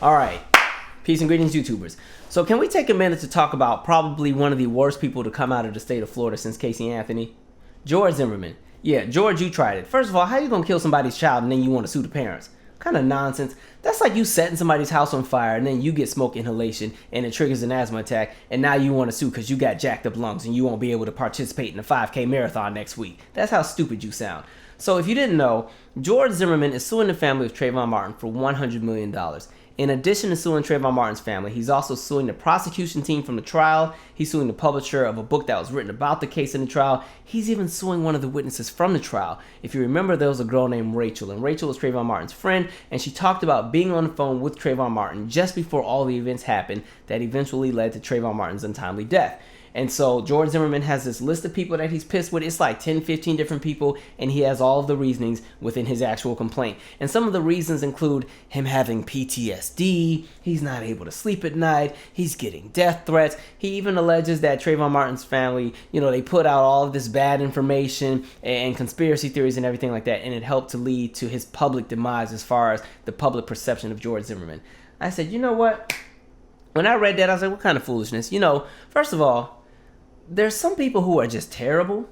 All right. Peace and greetings, YouTubers. So can we take a minute to talk about probably one of the worst people to come out of the state of Florida since Casey Anthony? George Zimmerman. Yeah, George, you tried it. First of all, how you gonna kill somebody's child and then you want to sue the parents? What kind of nonsense. That's like you setting somebody's house on fire and then you get smoke inhalation and it triggers an asthma attack and now you want to sue because you got jacked up lungs and you won't be able to participate in the 5K marathon next week. That's how stupid you sound. So if you didn't know, George Zimmerman is suing the family of Trayvon Martin for $100 million. In addition to suing Trayvon Martin's family, he's also suing the prosecution team from the trial. He's suing the publisher of a book that was written about the case in the trial. He's even suing one of the witnesses from the trial. If you remember, there was a girl named Rachel, and Rachel was Trayvon Martin's friend, and she talked about being on the phone with Trayvon Martin just before all the events happened that eventually led to Trayvon Martin's untimely death. And so George Zimmerman has this list of people that he's pissed with. It's like 10, 15 different people, and he has all of the reasonings within his actual complaint. And some of the reasons include him having PTSD, he's not able to sleep at night, he's getting death threats. He even alleges that Trayvon Martin's family, they put out all of this bad information and conspiracy theories and everything like that, and it helped to lead to his public demise as far as the public perception of George Zimmerman. I said, you know what? When I read that, I was like, what kind of foolishness? First of all, there's some people who are just terrible,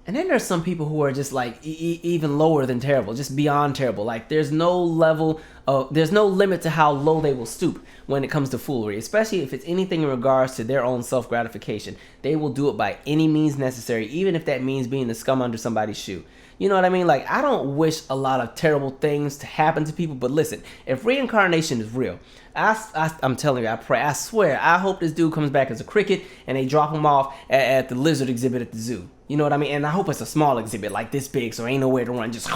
and then there's some people who are just like even lower than terrible, just beyond terrible. Like there's no limit to how low they will stoop when it comes to foolery, especially if it's anything in regards to their own self-gratification. They will do it by any means necessary, even if that means being the scum under somebody's shoe. You know what I mean? Like, I don't wish a lot of terrible things to happen to people, but listen, if reincarnation is real, I'm telling you, I pray, I swear, I hope this dude comes back as a cricket and they drop him off at the lizard exhibit at the zoo. You know what I mean? And I hope it's a small exhibit like this big, so ain't nowhere to run. Just,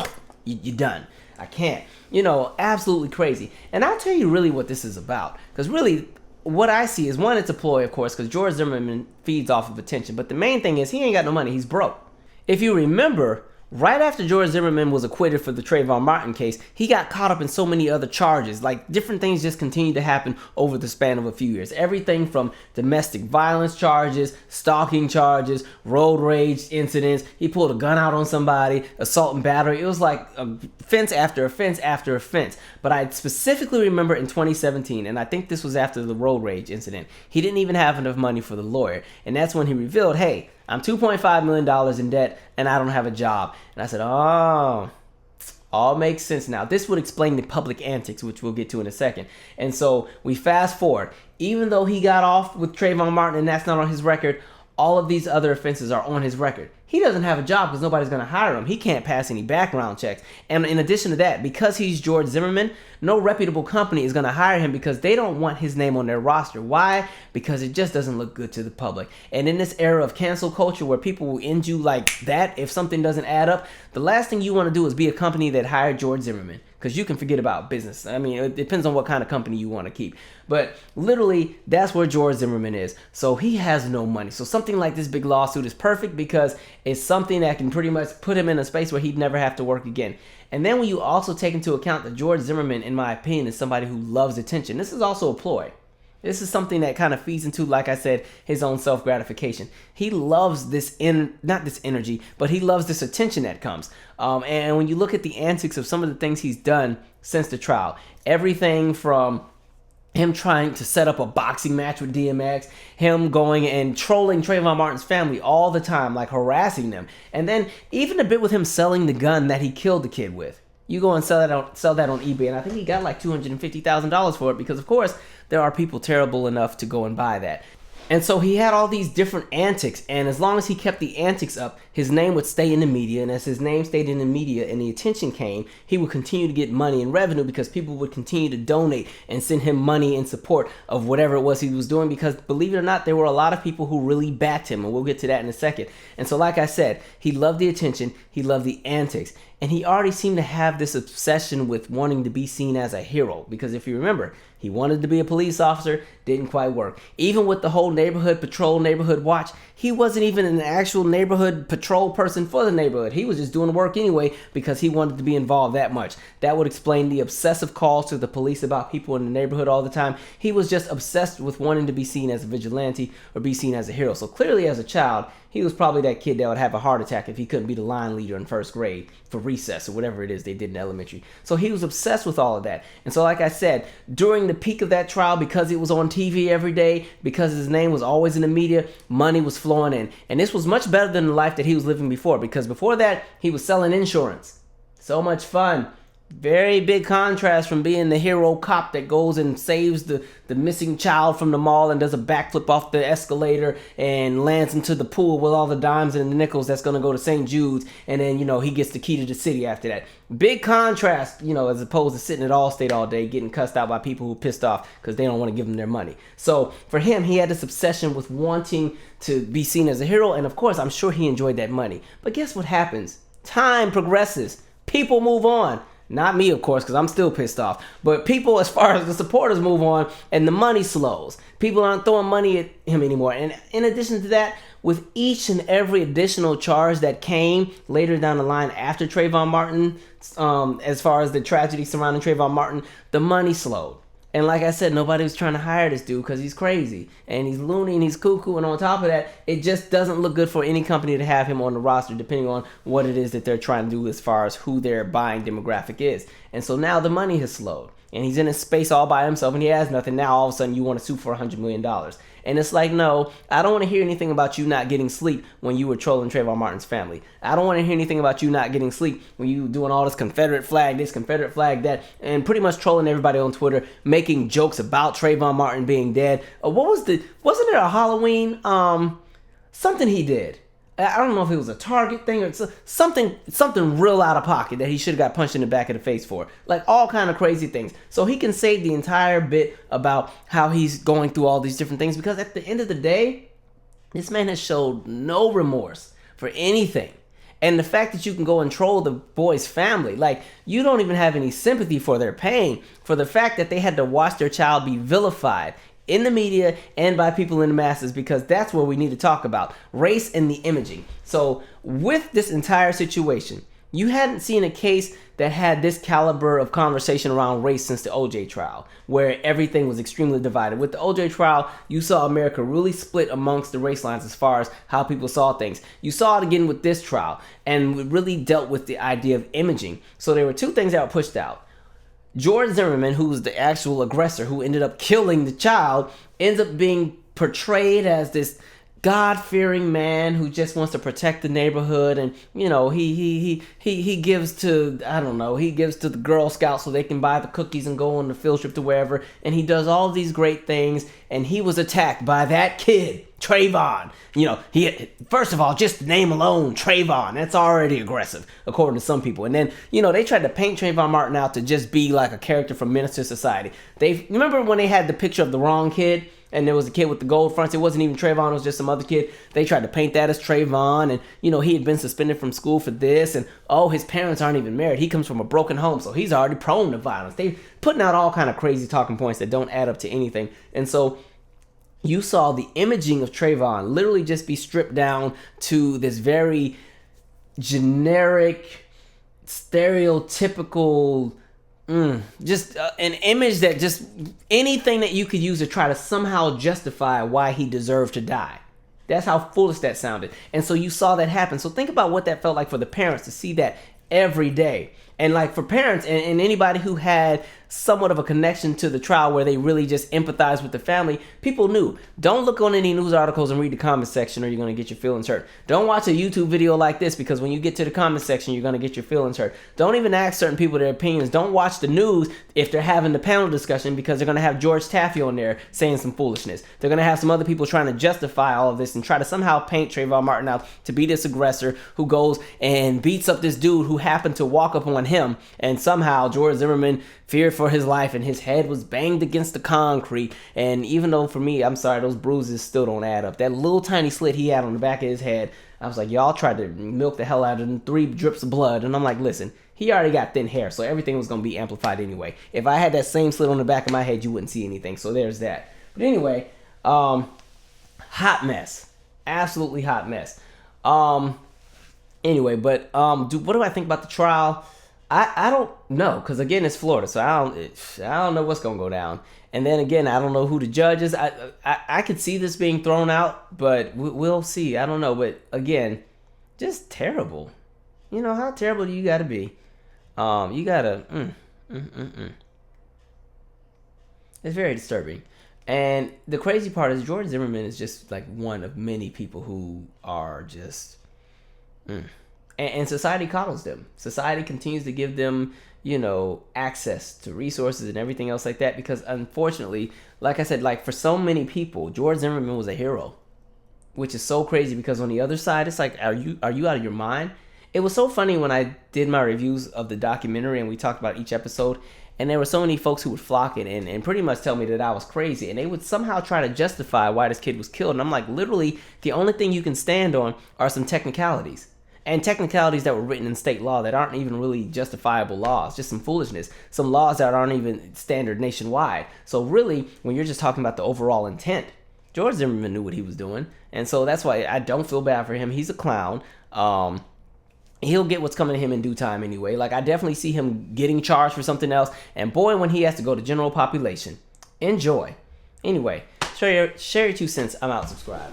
you're done. I can't. Absolutely crazy. And I'll tell you really what this is about. Because really, what I see is, one, it's a ploy, of course, because George Zimmerman feeds off of attention. But the main thing is he ain't got no money. He's broke. If you remember, right after George Zimmerman was acquitted for the Trayvon Martin case, he got caught up in so many other charges. Like, different things just continued to happen over the span of a few years. Everything from domestic violence charges, stalking charges, road rage incidents. He pulled a gun out on somebody, assault and battery. It was like offense after offense after offense. But I specifically remember in 2017, and I think this was after the road rage incident, he didn't even have enough money for the lawyer. And that's when he revealed, hey, I'm $2.5 million in debt and I don't have a job. And I said, oh, all makes sense now. This would explain the public antics, which we'll get to in a second. And so we fast forward. Even though he got off with Trayvon Martin and that's not on his record, all of these other offenses are on his record. He doesn't have a job because nobody's going to hire him. He can't pass any background checks. And in addition to that, because he's George Zimmerman, no reputable company is going to hire him because they don't want his name on their roster. Why? Because it just doesn't look good to the public. And in this era of cancel culture where people will end you like that if something doesn't add up, the last thing you want to do is be a company that hired George Zimmerman, because you can forget about business. I mean, it depends on what kind of company you want to keep. But literally, that's where George Zimmerman is. So he has no money. So something like this big lawsuit is perfect because it's something that can pretty much put him in a space where he'd never have to work again. And then when you also take into account that George Zimmerman, in my opinion, is somebody who loves attention. This is also a ploy. This is something that kind of feeds into, like I said, his own self-gratification. He loves this, not this energy, but he loves this attention that comes. And when you look at the antics of some of the things he's done since the trial, everything from him trying to set up a boxing match with DMX, him going and trolling Trayvon Martin's family all the time, like harassing them. And then even a bit with him selling the gun that he killed the kid with. You go and sell that on eBay, and I think he got like $250,000 for it because, of course, there are people terrible enough to go and buy that. And so he had all these different antics, and as long as he kept the antics up, his name would stay in the media, and as his name stayed in the media and the attention came, he would continue to get money and revenue because people would continue to donate and send him money in support of whatever it was he was doing, because believe it or not, there were a lot of people who really backed him, and we'll get to that in a second. And so like I said, he loved the attention, he loved the antics, and he already seemed to have this obsession with wanting to be seen as a hero, because if you remember, he wanted to be a police officer, didn't quite work. Even with the whole neighborhood patrol, neighborhood watch, he wasn't even an actual neighborhood patrol person for the neighborhood. He was just doing work anyway because he wanted to be involved that much. That would explain the obsessive calls to the police about people in the neighborhood all the time. He was just obsessed with wanting to be seen as a vigilante or be seen as a hero. So clearly as a child, he was probably that kid that would have a heart attack if he couldn't be the line leader in first grade for recess or whatever it is they did in elementary. So he was obsessed with all of that. And so, like I said, during the peak of that trial, because it was on TV every day, because his name was always in the media, money was flowing in. And this was much better than the life that he was living before, because before that, he was selling insurance. So much fun. Very big contrast from being the hero cop that goes and saves the missing child from the mall and does a backflip off the escalator and lands into the pool with all the dimes and the nickels that's going to go to St. Jude's. And then, he gets the key to the city after that. Big contrast, as opposed to sitting at Allstate all day getting cussed out by people who are pissed off because they don't want to give him their money. So for him, he had this obsession with wanting to be seen as a hero. And of course, I'm sure he enjoyed that money. But guess what happens? Time progresses. People move on. Not me, of course, because I'm still pissed off. But people, as far as the supporters, move on, and the money slows. People aren't throwing money at him anymore. And in addition to that, with each and every additional charge that came later down the line after Trayvon Martin, as far as the tragedy surrounding Trayvon Martin, the money slowed. And like I said, nobody was trying to hire this dude because he's crazy and he's loony and he's cuckoo. And on top of that, it just doesn't look good for any company to have him on the roster, depending on what it is that they're trying to do as far as who their buying demographic is. And so now the money has slowed and he's in his space all by himself and he has nothing. Now all of a sudden you want to sue for $100 million. And it's like, no, I don't want to hear anything about you not getting sleep when you were trolling Trayvon Martin's family. I don't want to hear anything about you not getting sleep when you doing all this Confederate flag this, Confederate flag that, and pretty much trolling everybody on Twitter, making jokes about Trayvon Martin being dead. Wasn't it a Halloween, something he did? I don't know if it was a Target thing or something real out of pocket that he should have got punched in the back of the face for. Like all kind of crazy things. So he can say the entire bit about how he's going through all these different things because at the end of the day, this man has showed no remorse for anything. And the fact that you can go and troll the boy's family, like you don't even have any sympathy for their pain, for the fact that they had to watch their child be vilified in the media and by people in the masses, because that's what we need to talk about, race and the imaging. So with this entire situation, you hadn't seen a case that had this caliber of conversation around race since the OJ trial, where everything was extremely divided. With the OJ trial, you saw America really split amongst the race lines as far as how people saw things. You saw it again with this trial, and we really dealt with the idea of imaging. So there were two things that were pushed out. George Zimmerman, who was the actual aggressor who ended up killing the child, ends up being portrayed as this God-fearing man who just wants to protect the neighborhood, and he gives to, I don't know, he gives to the Girl Scouts so they can buy the cookies and go on the field trip to wherever, and he does all these great things, and he was attacked by that kid, Trayvon. He, first of all, just the name alone, Trayvon, that's already aggressive, according to some people. And then, they tried to paint Trayvon Martin out to just be like a character from Menace to Society. Remember when they had the picture of the wrong kid? And there was a kid with the gold fronts. It wasn't even Trayvon, it was just some other kid. They tried to paint that as Trayvon, and he had been suspended from school for this, and his parents aren't even married. He comes from a broken home, so he's already prone to violence. They putting out all kind of crazy talking points that don't add up to anything. And so you saw the imaging of Trayvon literally just be stripped down to this very generic, stereotypical, just an image that just anything that you could use to try to somehow justify why he deserved to die. That's how foolish that sounded. And so you saw that happen. So think about what that felt like for the parents to see that every day. And like for parents and anybody who had somewhat of a connection to the trial where they really just empathized with the family, people knew. Don't look on any news articles and read the comment section or you're going to get your feelings hurt. Don't watch a YouTube video like this because when you get to the comment section, you're going to get your feelings hurt. Don't even ask certain people their opinions. Don't watch the news if they're having the panel discussion because they're going to have George Taffy on there saying some foolishness. They're going to have some other people trying to justify all of this and try to somehow paint Trayvon Martin out to be this aggressor who goes and beats up this dude who happened to walk up on him, and somehow George Zimmerman feared for his life and his head was banged against the concrete. And even though for me, I'm sorry, those bruises still don't add up. That little tiny slit he had on the back of his head, I was like, y'all tried to milk the hell out of him, 3 drips of blood. And I'm like, listen, he already got thin hair, so everything was going to be amplified anyway. If I had that same slit on the back of my head, you wouldn't see anything. So there's that. But anyway, hot mess. Absolutely hot mess. Anyway, but what do I think about the trial? I don't know, because again, it's Florida, so I don't know what's gonna go down. And then again, I don't know who the judge is. I could see this being thrown out, but we'll see. I don't know, but again, just terrible. You know, how terrible do you got to be? You gotta. It's very disturbing. And the crazy part is George Zimmerman is just like one of many people who are just. And society coddles them. Society continues to give them, access to resources and everything else like that, because unfortunately, like I said, like for so many people, George Zimmerman was a hero, which is so crazy because on the other side, it's like, are you out of your mind? It was so funny when I did my reviews of the documentary and we talked about each episode, and there were so many folks who would flock it and pretty much tell me that I was crazy, and they would somehow try to justify why this kid was killed. And I'm like, literally, the only thing you can stand on are some technicalities. And technicalities that were written in state law that aren't even really justifiable laws, just some foolishness. Some laws that aren't even standard nationwide. So really, when you're just talking about the overall intent, George Zimmerman knew what he was doing. And so that's why I don't feel bad for him. He's a clown. He'll get what's coming to him in due time anyway. Like, I definitely see him getting charged for something else. And boy, when he has to go to general population. Enjoy. Anyway, share your 2 cents. I'm out. Subscribe.